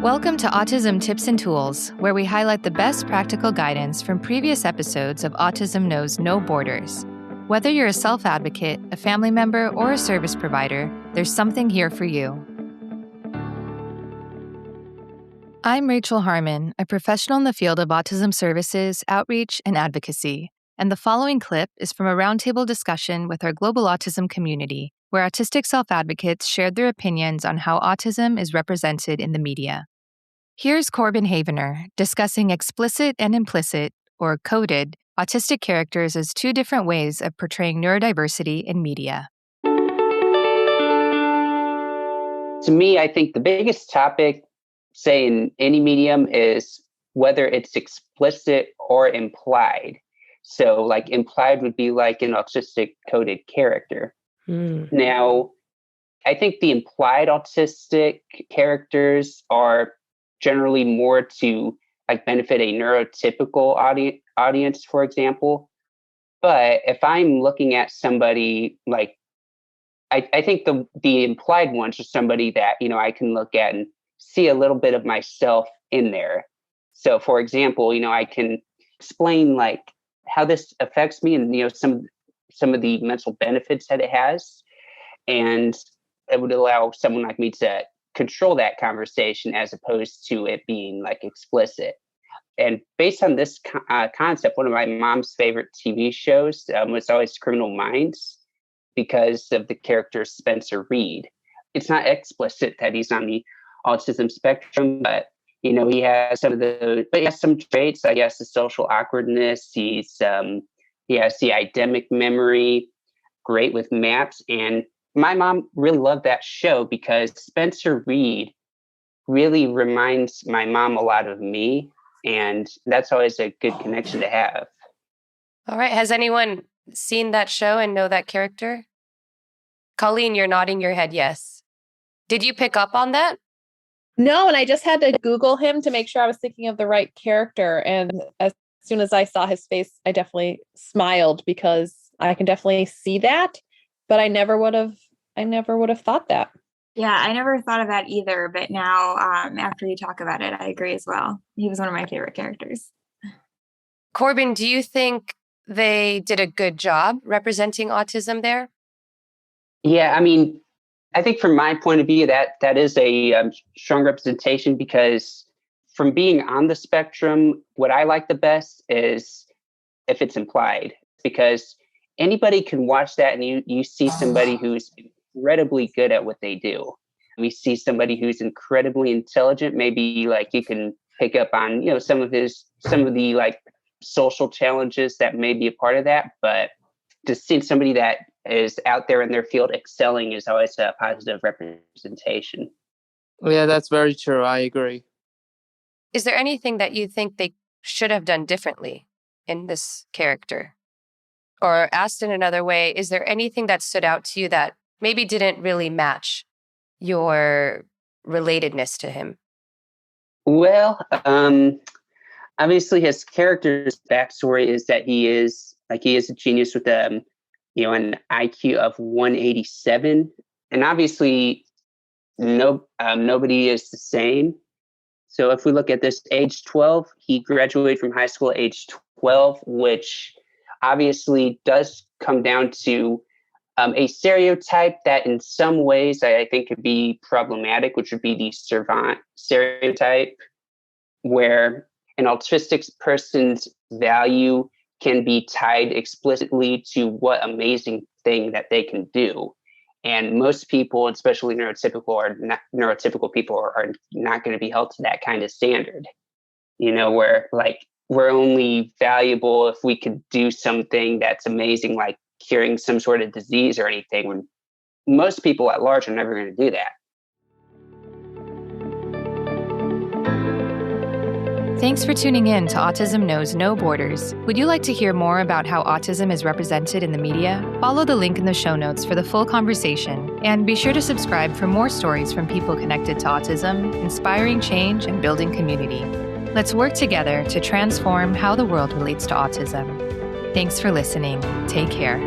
Welcome to Autism Tips and Tools, where we highlight the best practical guidance from previous episodes of Autism Knows No Borders. Whether you're a self-advocate, a family member, or a service provider, there's something here for you. I'm Rachel Harmon, a professional in the field of autism services, outreach, and advocacy, and the following clip is from a roundtable discussion with our Global Autism Community, where autistic self-advocates shared their opinions on how autism is represented in the media. Here's Corben Havener discussing explicit and implicit, or coded, autistic characters as two different ways of portraying neurodiversity in media. To me, I think the biggest topic, say in any medium, is whether it's explicit or implied. So like implied would be like an autistic coded character. Now, I think the implied autistic characters are generally more to like benefit a neurotypical audience, for example. But if I'm looking at somebody like, I think the implied ones are somebody that, I can look at and see a little bit of myself in there. So for example, I can explain like how this affects me and, some of the mental benefits that it has. And it would allow someone like me to control that conversation as opposed to it being like explicit. And based on this concept, one of my mom's favorite TV shows was always Criminal Minds because of the character Spencer Reed. It's not explicit that he's on the autism spectrum, but he has some traits. I guess the social awkwardness. He has the eidetic memory, great with maps. And my mom really loved that show because Spencer Reed really reminds my mom a lot of me. And that's always a good connection to have. All right. Has anyone seen that show and know that character? Colleen, you're nodding your head yes. Did you pick up on that? No, and I just had to Google him to make sure I was thinking of the right character. And as soon as I saw his face, I definitely smiled because I can definitely see that. But I never would have thought that. Yeah, I never thought of that either. But now, after you talk about it, I agree as well. He was one of my favorite characters. Corben, do you think they did a good job representing autism there? Yeah, I think from my point of view, that is a strong representation because from being on the spectrum, what I like the best is if it's implied, because anybody can watch that and you see somebody who's incredibly good at what they do. We see somebody who's incredibly intelligent. Maybe like you can pick up on, some of the like social challenges that may be a part of that. But just seeing somebody that is out there in their field excelling is always a positive representation. Yeah, that's very true. I agree. Is there anything that you think they should have done differently in this character? Or asked in another way, is there anything that stood out to you that maybe didn't really match your relatedness to him? Well, obviously his character's backstory is that he is a genius with an IQ of 187. And obviously nobody is the same. So if we look at this age 12, he graduated from high school at age 12, which obviously does come down to a stereotype that in some ways I think could be problematic, which would be the savant stereotype, where an autistic person's value can be tied explicitly to what amazing thing that they can do. And most people, especially neurotypical people, are not going to be held to that kind of standard, where like we're only valuable if we could do something that's amazing, like curing some sort of disease or anything, when most people at large are never going to do that. Thanks for tuning in to Autism Knows No Borders. Would you like to hear more about how autism is represented in the media? Follow the link in the show notes for the full conversation, and be sure to subscribe for more stories from people connected to autism, inspiring change and building community. Let's work together to transform how the world relates to autism. Thanks for listening. Take care.